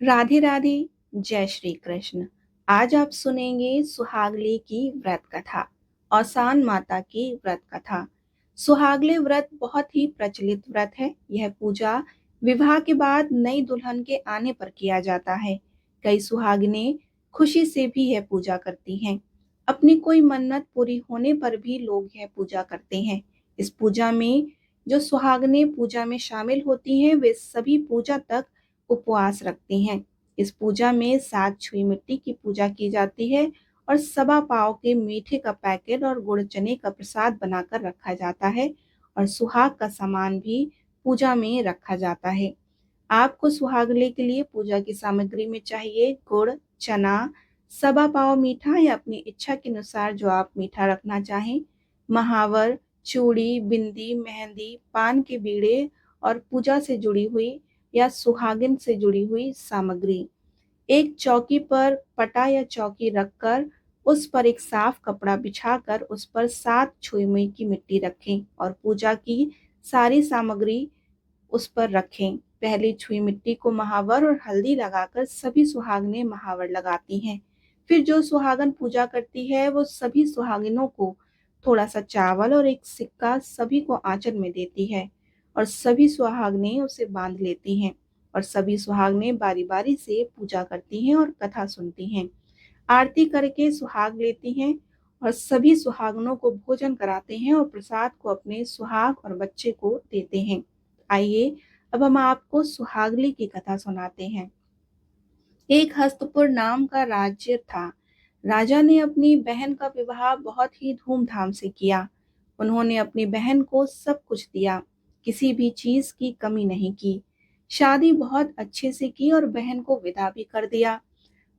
राधे राधे। जय श्री कृष्ण। आज आप सुनेंगे सुहागले की व्रत कथा, औसान माता की व्रत कथा। सुहागले व्रत बहुत ही प्रचलित व्रत है। यह पूजा विवाह के बाद नई दुल्हन के आने पर किया जाता है। कई सुहागिनें खुशी से भी यह पूजा करती हैं। अपनी कोई मन्नत पूरी होने पर भी लोग यह पूजा करते हैं। इस पूजा में जो सुहागिनें पूजा में शामिल होती हैं, वे सभी पूजा तक उपवास रखती हैं। इस पूजा में 7 छुई मिट्टी की पूजा की जाती है और सवा पाव के मीठे का पैकेट और गुड़ चने का प्रसाद बनाकर रखा जाता है और सुहाग का सामान भी पूजा में रखा जाता है। आपको सुहागले के लिए पूजा की सामग्री में चाहिए गुड़, चना, सवा पाव मीठा या अपनी इच्छा के अनुसार जो आप मीठा रखना चाहें, महावर, चूड़ी, बिंदी, मेहंदी, पान के बीड़े और पूजा से जुड़ी हुई या सुहागिन से जुड़ी हुई सामग्री। एक चौकी पर पटा या चौकी रखकर उस पर एक साफ कपड़ा बिछाकर उस पर 7 छुई की मिट्टी रखें और पूजा की सारी सामग्री उस पर रखें। पहली छुई मिट्टी को महावर और हल्दी लगाकर सभी सुहागिनें महावर लगाती हैं। फिर जो सुहागन पूजा करती है वो सभी सुहागिनों को थोड़ा सा चावल और एक सिक्का सभी को आंचल में देती है और सभी सुहागिनें उसे बांध लेती हैं और सभी सुहागिनें बारी बारी से पूजा करती हैं और कथा सुनती हैं। आरती करके सुहाग लेती हैं और सभी सुहागनों को भोजन कराते हैं और प्रसाद को अपने सुहाग और बच्चे को देते हैं। आइए अब हम आपको सुहागली की कथा सुनाते हैं। एक हस्तपुर नाम का राज्य था। राजा ने अपनी बहन का विवाह बहुत ही धूमधाम से किया। उन्होंने अपनी बहन को सब कुछ दिया, किसी भी चीज की कमी नहीं की। शादी बहुत अच्छे से की और बहन को विदा भी कर दिया।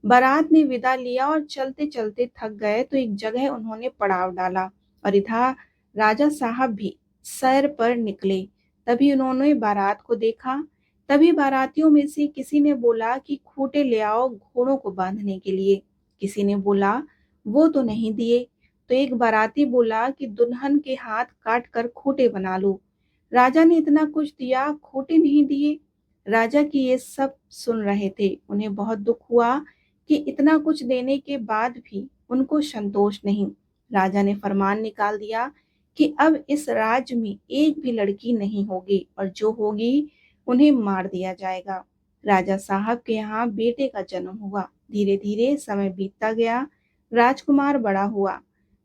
बारात ने विदा लिया और चलते चलते थक गए तो एक जगह उन्होंने पड़ाव डाला और इधर राजा साहब भी सैर पर निकले। तभी उन्होंने बारात को देखा। तभी बारातियों में से किसी ने बोला कि खूंटे ले आओ घोड़ों को बांधने के लिए। किसी ने बोला वो तो नहीं दिए। तो एक बाराती बोला कि दुल्हन के हाथ काट कर खूंटे बना लो। राजा ने इतना कुछ दिया, खूंटे नहीं दिए। राजा की ये सब सुन रहे थे। उन्हें बहुत दुख हुआ कि इतना कुछ देने के बाद भी उनको संतोष नहीं। राजा ने फरमान निकाल दिया कि अब इस राज्य में एक भी लड़की नहीं होगी और जो होगी उन्हें मार दिया जाएगा। राजा साहब के यहाँ बेटे का जन्म हुआ। धीरे धीरे समय बीतता गया। राजकुमार बड़ा हुआ।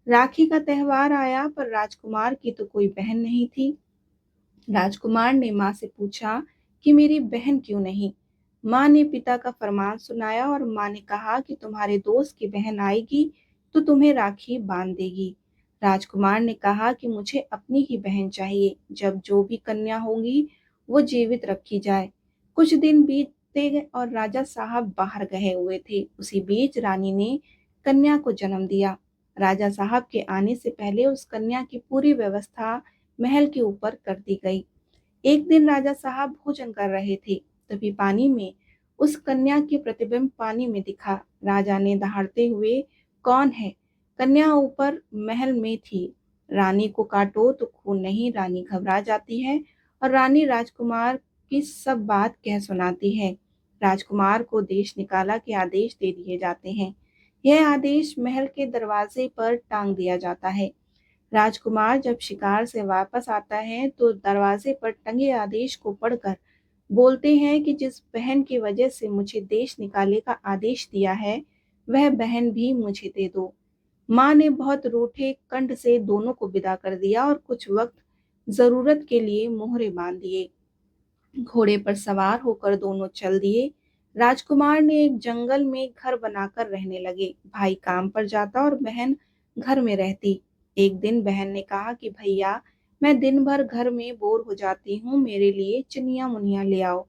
राखी का त्योहार आया पर राजकुमार की तो कोई बहन नहीं थी। राजकुमार ने माँ से पूछा कि मेरी बहन क्यों नहीं। माँ ने पिता का फरमान सुनाया और माँ ने कहा कि तुम्हारे दोस्त की बहन आएगी तो तुम्हें राखी बांध देगी। राजकुमार ने कहा कि मुझे अपनी ही बहन चाहिए। जब जो भी कन्या होगी वो जीवित रखी जाए। कुछ दिन बीते और राजा साहब बाहर गए हुए थे। उसी बीच रानी ने कन्या को जन्म दिया। राजा साहब के आने से पहले उस कन्या की पूरी व्यवस्था महल के ऊपर कर दी गई। एक दिन राजा साहब भोजन कर रहे थे। तभी पानी में उस कन्या की प्रतिबिंब पानी में दिखा। राजा ने दहाड़ते हुए, कौन है? कन्या ऊपर महल में थी। रानी को काटो तो खून नहीं। रानी घबरा जाती है और रानी राजकुमार की सब बात कह सुनाती है। राजकुमार को देश निकाला के आदेश दे दिए जाते हैं। यह आदेश महल के दरवाजे पर टांग दिया जाता है। राजकुमार जब शिकार से वापस आता है तो दरवाजे पर टंगे आदेश को पढ़कर बोलते हैं कि जिस बहन की वजह से मुझे देश निकाले का आदेश दिया है वह बहन भी मुझे दे दो। माँ ने बहुत रूठे कंठ से दोनों को विदा कर दिया और कुछ वक्त जरूरत के लिए मोहरे बांध दिए। घोड़े पर सवार होकर दोनों चल दिए। राजकुमार ने एक जंगल में घर बनाकर रहने लगे। भाई काम पर जाता और बहन घर में रहती। एक दिन बहन ने कहा कि भैया, मैं दिन भर घर में बोर हो जाती हूँ, मेरे लिए चिनिया मुनिया ले आओ।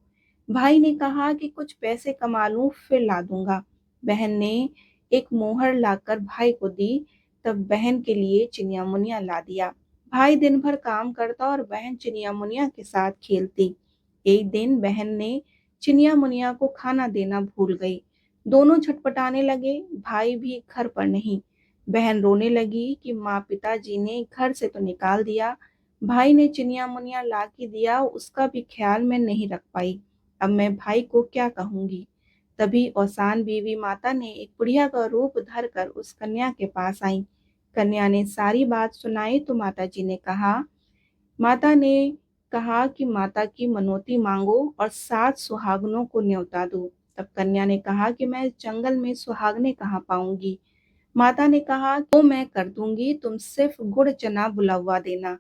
भाई ने कहा कि कुछ पैसे कमा लूं फिर ला दूंगा। बहन ने एक मोहर लाकर भाई को दी। तब बहन के लिए चिनिया मुनिया ला दिया। भाई दिन भर काम करता और बहन चिनिया मुनिया के साथ खेलती। एक दिन बहन ने चिनिया मुनिया को खाना देना भूल गई। दोनों छटपटाने लगे। भाई भी घर पर नहीं। बहन रोने लगी कि माँ पिताजी ने घर से तो निकाल दिया, भाई ने चिनिया मुनिया ला के दिया, उसका भी ख्याल मैं नहीं रख पाई। अब मैं भाई को क्या कहूंगी। तभी औसान बीवी माता ने एक बुढ़िया का रूप धरकर उस कन्या के पास आई। कन्या ने सारी बात सुनाई तो माता ने कहा कि माता की मनौती मांगो और 7 सुहागनों को न्योता दो। तब कन्या ने कहा कि मैं इस जंगल में सुहागने कहाँ पाऊंगी। माता ने कहा, "वो मैं कर दूंगी, तुम सिर्फ गुड़ चना बुलवा देना।"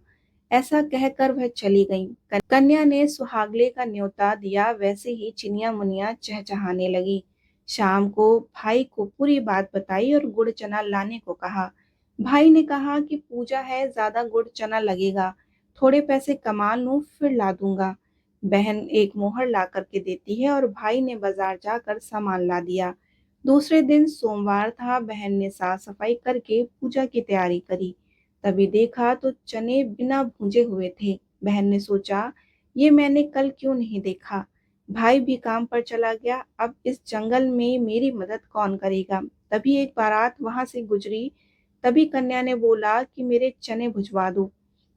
ऐसा कहकर वह चली गई। कन्या ने सुहागले का न्योता दिया, वैसे ही चिनिया मुनिया चहचहाने लगी। शाम को भाई को पूरी बात बताई और गुड़ चना लाने को कहा। भाई ने कहा कि पूजा है, ज्यादा गुड़ चना लगेगा, थोड़े पैसे कमा लूं फिर ला दूंगा। बहन एक मोहर ला करके देती है और भाई ने बाजार जाकर सामान ला दिया। दूसरे दिन सोमवार था। बहन ने साफ सफाई करके पूजा की तैयारी करी। तभी देखा तो चने बिना भूंजे हुए थे। बहन ने सोचा, ये मैंने कल क्यों नहीं देखा। भाई भी काम पर चला गया, अब इस जंगल में मेरी मदद कौन करेगा। तभी एक बारात वहां से गुजरी। तभी कन्या ने बोला कि मेरे चने भुजवा दो।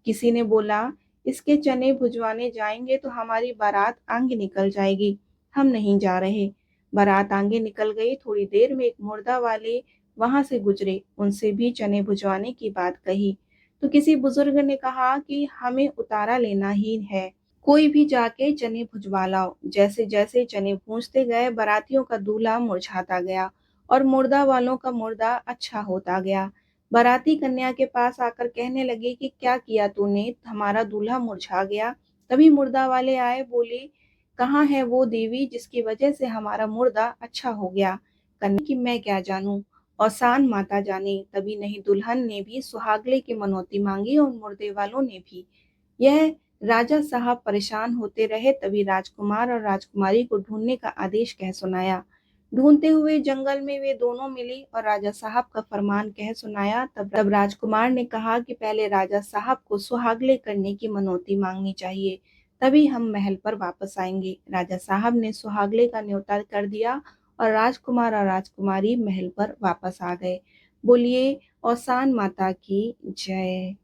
किसी ने बोला, इसके चने भुजवाने जाएंगे तो हमारी बारात आगे निकल जाएगी, हम नहीं जा रहे। बारात आगे निकल गई। थोड़ी देर में एक मुर्दा वाले वहां से गुजरे, उनसे भी चने भुजवाने की बात कही। तो किसी बुजुर्ग ने कहा कि हमें उतारा लेना ही है, कोई भी जाके चने भुजवा लाओ। जैसे जैसे चने भूंजते गए, बारातियों का दूल्हा मुरझाता गया और मुर्दा वालों का मुर्दा अच्छा होता गया। बाराती कन्या के पास आकर कहने लगे कि क्या किया तूने, हमारा दूल्हा मुरझा गया। तभी मुर्दा वाले आए, बोले, कहाँ है वो देवी जिसकी वजह से हमारा मुर्दा अच्छा हो गया। कन्या कि मैं क्या जानूं, औसान माता जाने। तभी नहीं दुल्हन ने भी सुहागले की मनौती मांगी और मुर्दे वालों ने भी। यह राजा साहब परेशान होते रहे। तभी राजकुमार और राजकुमारी को ढूंढने का आदेश कह सुनाया। ढूंढते हुए जंगल में वे दोनों मिली और राजा साहब का फरमान कह सुनाया। तब राजकुमार ने कहा कि पहले राजा साहब को सुहागले करने की मनौती मांगनी चाहिए, तभी हम महल पर वापस आएंगे। राजा साहब ने सुहागले का न्योता कर दिया और राजकुमार और राजकुमारी महल पर वापस आ गए। बोलिए औसान माता की जय।